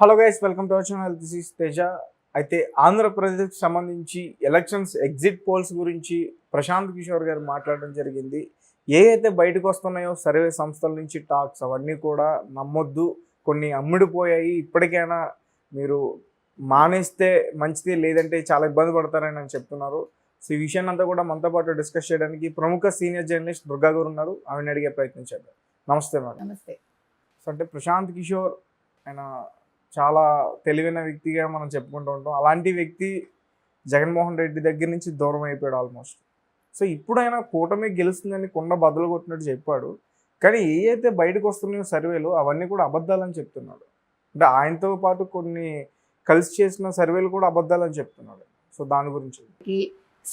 Hello guys, welcome to our channel. This is Teja. అయితే ఆంధ్రప్రదేశ్కి సంబంధించి ఎలక్షన్స్ ఎగ్జిట్ పోల్స్ గురించి ప్రశాంత్ కిషోర్ గారు మాట్లాడడం జరిగింది. ఏ అయితే బయటకు వస్తున్నాయో సర్వే సంస్థల నుంచి టాక్స్ అవన్నీ కూడా నమ్మొద్దు, కొన్ని అమ్ముడిపోయాయి, ఇప్పటికైనా మీరు మానేస్తే మంచిది, లేదంటే చాలా ఇబ్బంది పడతారని అని చెప్తున్నారు. సో ఈ విషయాన్ని అంతా కూడా మనతో పాటు డిస్కస్ చేయడానికి ప్రముఖ సీనియర్ జర్నలిస్ట్ దుర్గా గారు ఉన్నారు. ఆమెను అడిగే ప్రయత్నం చేద్దాం. నమస్తే మేడం. నమస్తే. సో అంటే ప్రశాంత్ కిషోర్ ఆయన చాలా తెలివైన వ్యక్తిగా మనం చెప్పుకుంటూ ఉంటాం. అలాంటి వ్యక్తి జగన్మోహన్ రెడ్డి దగ్గర నుంచి దూరం అయిపోయాడు ఆల్మోస్ట్. సో ఇప్పుడైనా కూటమి గెలుస్తుందని కుండ బద్దలు కొట్టినట్టు చెప్పాడు. కానీ ఏ అయితే బయటకు వస్తున్నాయో సర్వేలు అవన్నీ కూడా అబద్ధాలని చెప్తున్నాడు. అంటే ఆయనతో పాటు కొన్ని కలిసి చేసిన సర్వేలు కూడా అబద్ధాలని చెప్తున్నాడు. సో దాని గురించి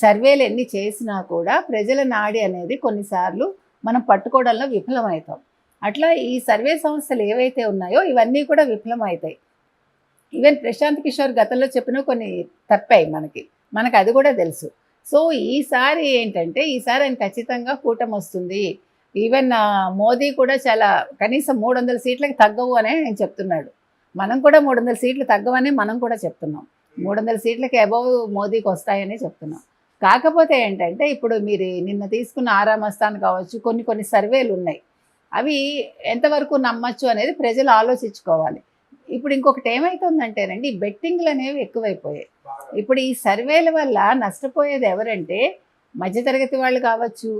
సర్వేలు ఎన్ని చేసినా కూడా ప్రజల నాడి అనేది కొన్నిసార్లు మనం పట్టుకోవడంలో విఫలమవుతాం. అట్లా ఈ సర్వే సంస్థలు ఏవైతే ఉన్నాయో ఇవన్నీ కూడా విఫలమవుతాయి. ఈవెన్ ప్రశాంత్ కిషోర్ గతంలో చెప్పిన కొన్ని తప్పాయి, మనకు అది కూడా తెలుసు. సో ఈసారి ఏంటంటే ఈసారి ఆయన ఖచ్చితంగా కూటమి వస్తుంది. ఈవెన్ మోదీ కూడా చాలా కనీసం 300 సీట్లకి తగ్గవు అనే ఆయన చెప్తున్నాడు. మనం కూడా 300 సీట్లు తగ్గవని మనం కూడా చెప్తున్నాం. 300 సీట్లకి అబౌవ్ మోదీకి వస్తాయని చెప్తున్నాం. కాకపోతే ఏంటంటే ఇప్పుడు మీరు నిన్న తీసుకున్న ఆరామస్థాన్ కావచ్చు, కొన్ని సర్వేలు ఉన్నాయి, అవి ఎంతవరకు నమ్మచ్చు అనేది ప్రజలు ఆలోచించుకోవాలి. ఇప్పుడు ఇంకొకటి ఏమవుతుందంటేనండి, ఈ బెట్టింగ్లు అనేవి ఎక్కువైపోయాయి. ఇప్పుడు ఈ సర్వేల వల్ల నష్టపోయేది ఎవరంటే మధ్యతరగతి వాళ్ళు కావచ్చు,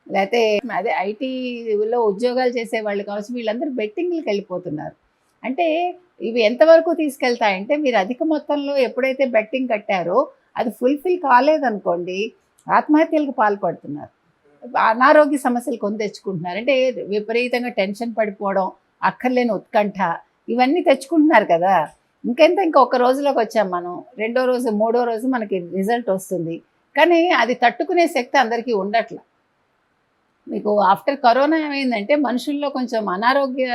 లేకపోతే అదే ఐటీలో ఉద్యోగాలు చేసే వాళ్ళు కావచ్చు, వీళ్ళందరూ బెట్టింగ్లకు వెళ్ళిపోతున్నారు. అంటే ఇవి ఎంతవరకు తీసుకెళ్తాయంటే మీరు అధిక మొత్తంలో ఎప్పుడైతే బెట్టింగ్ కట్టారో అది ఫుల్ఫిల్ కాలేదనుకోండి, ఆత్మహత్యలకు పాల్పడుతున్నారు, అనారోగ్య సమస్యలు కొని తెచ్చుకుంటున్నారు. అంటే విపరీతంగా టెన్షన్ పడిపోవడం, అక్కర్లేని ఉత్కంఠ, ఇవన్నీ తెచ్చుకుంటున్నారు కదా. ఇంకొక రోజులోకి వచ్చాం మనం, రెండో రోజు మూడో రోజు మనకి రిజల్ట్ వస్తుంది. కానీ అది తట్టుకునే శక్తి అందరికీ ఉండట్ల. మీకు ఆఫ్టర్ కరోనా ఏమైందంటే మనుషుల్లో కొంచెం అనారోగ్య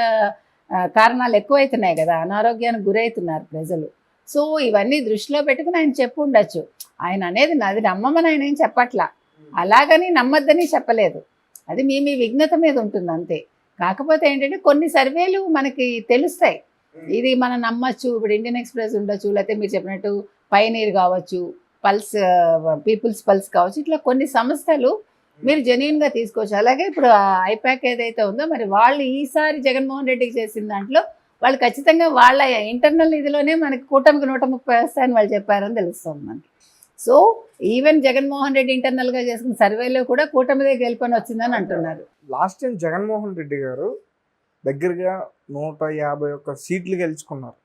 కారణాలు ఎక్కువైతున్నాయి కదా, అనారోగ్యానికి గురవుతున్నారు ప్రజలు. సో ఇవన్నీ దృష్టిలో పెట్టుకుని ఆయన చెప్పు ఉండొచ్చు. ఆయన అనేది నాది నమ్మమని ఆయన ఏం చెప్పట్లా, అలాగని నమ్మద్దని చెప్పలేదు. అది మీ విఘ్నత మీద ఉంటుంది అంతే. కాకపోతే ఏంటంటే కొన్ని సర్వేలు మనకి తెలుస్తాయి, ఇది మనం నమ్మచ్చు. ఇప్పుడు ఇండియన్ ఎక్స్ప్రెస్ ఉండొచ్చు, లేకపోతే మీరు చెప్పినట్టు పైనీర్ కావచ్చు, పల్స్, పీపుల్స్ పల్స్ కావచ్చు, ఇట్లా కొన్ని సంస్థలు మీరు జెన్యూన్గా తీసుకోవచ్చు. అలాగే ఇప్పుడు ఐపాక్ ఏదైతే ఉందో మరి వాళ్ళు ఈసారి జగన్మోహన్ రెడ్డికి చేసిన దాంట్లో వాళ్ళు ఖచ్చితంగా వాళ్ళ ఇంటర్నల్ ఇదిలోనే మనకి కూటమికి 130 వస్తాయని వాళ్ళు చెప్పారని తెలుస్తుంది మనకి. సో ఈవెన్ జగన్మోహన్ రెడ్డి ఇంటర్నల్గా చేసుకున్న సర్వేలో కూడా కూటమిదే గెలుపని వచ్చిందని అంటున్నారు. లాస్ట్ టైం జగన్మోహన్ రెడ్డి గారు దగ్గరగా 151 సీట్లు గెలుచుకున్నారు.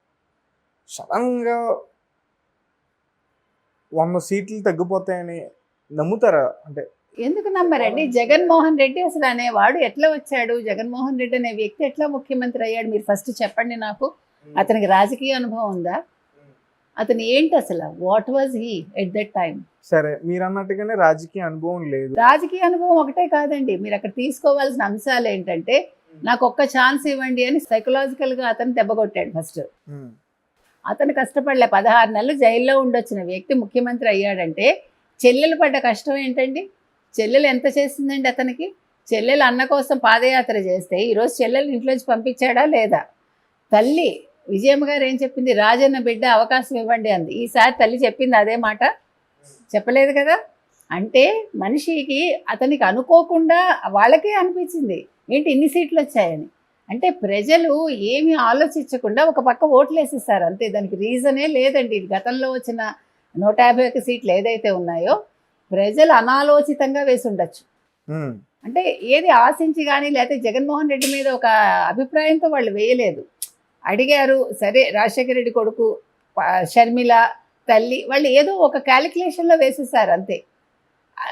సడన్గా 100 సీట్లు తగ్గిపోతాయని నమ్ముతారా? అంటే ఎందుకు నమ్మరండి? జగన్మోహన్ రెడ్డి అసలు అనేవాడు ఎట్లా వచ్చాడు? జగన్మోహన్ రెడ్డి అనే వ్యక్తి ఎట్లా ముఖ్యమంత్రి అయ్యాడు? మీరు ఫస్ట్ చెప్పండి నాకు. అతనికి రాజకీయ అనుభవం ఉందా? అతను ఏంటి అసలు? What was he at that time? సరే, మీరు అన్నట్టుగానే రాజకీయ అనుభవం లేదు. రాజకీయ అనుభవం ఒకటే కాదండి, మీరు అక్కడ తీసుకోవాల్సిన అంశాలు ఏంటంటే నాకు ఒక్క ఛాన్స్ ఇవ్వండి అని సైకలాజికల్గా అతను దెబ్బకొట్టాడు ఫస్ట్. అతను కష్టపడలే, 16 నెలలు జైల్లో ఉండొచ్చిన వ్యక్తి ముఖ్యమంత్రి అయ్యాడంటే చెల్లెలు పడ్డ కష్టం ఏంటండి? చెల్లెలు ఎంత చేసిందండి అతనికి? చెల్లెలు అన్న కోసం పాదయాత్ర చేస్తే ఈరోజు చెల్లెలు ఇంట్లోంచి పంపించాడా లేదా? తల్లి విజయమ్మ గారు ఏం చెప్పింది? రాజన్న బిడ్డ అవకాశం ఇవ్వండి అంది. ఈసారి తల్లి చెప్పింది అదే మాట? చెప్పలేదు కదా. అంటే మనిషికి అతనికి అనుకోకుండా వాళ్ళకే అనిపించింది ఏంటి ఇన్ని సీట్లు వచ్చాయని. అంటే ప్రజలు ఏమీ ఆలోచించకుండా ఒక పక్క ఓట్లు వేసేస్తారు అంతే. దానికి రీజనే లేదండి. గతంలో వచ్చిన 151 సీట్లు ఏదైతే ఉన్నాయో ప్రజలు అనాలోచితంగా వేసి ఉండొచ్చు. అంటే ఏది ఆశించి కానీ లేకపోతే జగన్మోహన్ రెడ్డి మీద ఒక అభిప్రాయంతో వాళ్ళు వేయలేదు. అడిగారు, సరే రాజశేఖర రెడ్డి కొడుకు, షర్మిల తల్లి, వాళ్ళు ఏదో ఒక క్యాలిక్యులేషన్లో వేసేసారు అంతే.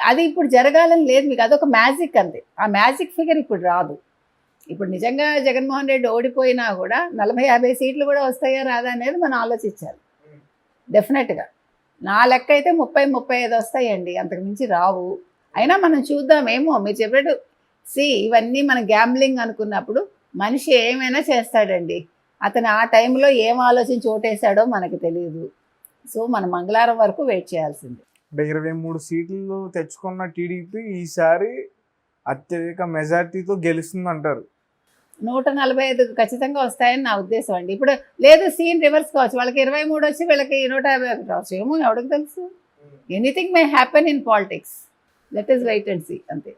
అది ఇప్పుడు జరగాలని లేదు మీకు, అదొక మ్యాజిక్ అంతే. ఆ మ్యాజిక్ ఫిగర్ ఇప్పుడు రాదు. ఇప్పుడు నిజంగా జగన్మోహన్ రెడ్డి ఓడిపోయినా కూడా 40-50 సీట్లు కూడా వస్తాయా రాదా అనేది మనం ఆలోచించాలి. డెఫినెట్గా నా లెక్క అయితే 30-35 వస్తాయండి, అంతకుమించి రావు. అయినా మనం చూద్దామేమో. మీరు చెప్పినట్టు ఇవన్నీ మన గ్యాంబ్లింగ్ అనుకున్నప్పుడు మనిషి ఏమైనా చేస్తాడండి. అతను ఆ టైంలో ఏం ఆలోచించి ఓటేశాడో మనకు తెలియదు. సో మనం మంగళవారం వరకు వెయిట్ చేయాల్సింది. అంటే 23 సీట్లు తెచ్చుకున్న టీడీపీ ఈసారి అత్యధిక మెజార్టీతో గెలుస్తుంది అంటారు. 145 ఖచ్చితంగా వస్తాయని నా ఉద్దేశం అండి. ఇప్పుడు లేదు సీన్ రివర్స్ కావచ్చు. వాళ్ళకి 23 వచ్చి వీళ్ళకి 151 రావచ్చు. ఏమో ఎవడికి తెలుసు? Anything may happen in politics. Let us wait and see అంతే.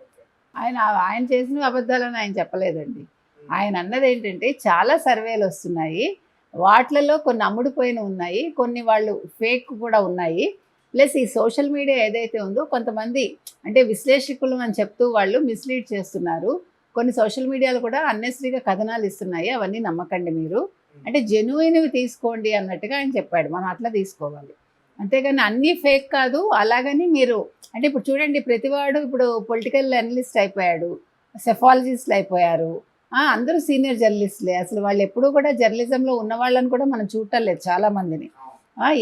ఆయన ఆయన చేసినవి అబద్ధాలని ఆయన చెప్పలేదండి. ఆయన అన్నది ఏంటంటే చాలా సర్వేలు వస్తున్నాయి. వాటిలలో కొన్ని అమ్ముడుపోయినవి ఉన్నాయి. కొన్ని వాళ్ళు ఫేక్ కూడా ఉన్నాయి. ప్లస్ ఈ సోషల్ మీడియా ఏదైతే ఉందో కొంతమంది అంటే విశ్లేషకులు అని చెప్తూ వాళ్ళు మిస్లీడ్ చేస్తున్నారు. కొన్ని సోషల్ మీడియాలు కూడా అన్నెసరీగా కథనాలు ఇస్తున్నాయి. అవన్నీ నమ్మకండి మీరు. అంటే జెన్యూన్వి తీసుకోండి అన్నట్టుగా ఆయన చెప్పాడు. మనం అట్లా తీసుకోవాలి. అంతేగాని అన్నీ ఫేక్ కాదు. అలాగని మీరు అంటే ఇప్పుడు చూడండి ప్రతివాడు ఇప్పుడు పొలిటికల్ అనలిస్ట్ అయిపోయాడు, సెఫాలజిస్టులు అయిపోయారు. అందరూ సీనియర్ జర్నలిస్టులే. అసలు వాళ్ళు ఎప్పుడూ కూడా జర్నలిజంలో ఉన్న వాళ్ళని కూడా మనం చూడటం లేదు చాలామందిని.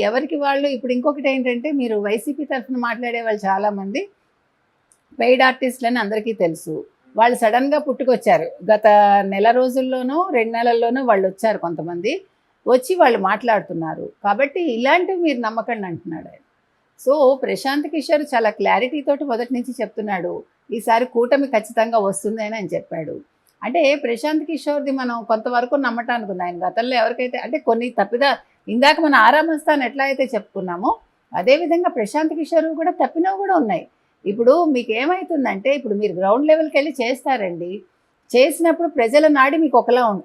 ఎవరికి వాళ్ళు ఇప్పుడు ఇంకొకటి ఏంటంటే మీరు వైసీపీ తరఫున మాట్లాడే వాళ్ళు చాలామంది పెయిడ్ ఆర్టిస్టులని అందరికీ తెలుసు. వాళ్ళు సడన్గా పుట్టుకొచ్చారు. గత నెల రోజుల్లోనో 2 నెలల్లోనో వాళ్ళు వచ్చారు కొంతమంది. వచ్చి వాళ్ళు మాట్లాడుతున్నారు. కాబట్టి ఇలాంటివి మీరు నమ్మకండి అంటున్నాడు ఆయన. సో ప్రశాంత్ కిషోర్ చాలా క్లారిటీ తోటి మొదటి నుంచి చెప్తున్నాడు. ఈసారి కూటమి ఖచ్చితంగా వస్తుంది అని ఆయన చెప్పాడు. అంటే ప్రశాంత్ కిషోర్ది మనం కొంతవరకు నమ్మటానికి ఉంది. ఆయన గతంలో ఎవరికైతే అంటే కొన్ని ఇందాక మన ఆరామస్థాన్ ఎట్లా అయితే చెప్పుకున్నామో అదేవిధంగా ప్రశాంత్ కిషోర్ కూడా తప్పినవి కూడా ఉన్నాయి. ఇప్పుడు మీకు ఏమవుతుందంటే ఇప్పుడు మీరు గ్రౌండ్ లెవెల్కి వెళ్ళి చేస్తారండి. చేసినప్పుడు ప్రజల నాడి మీకు ఒకలా ఉంటుంది.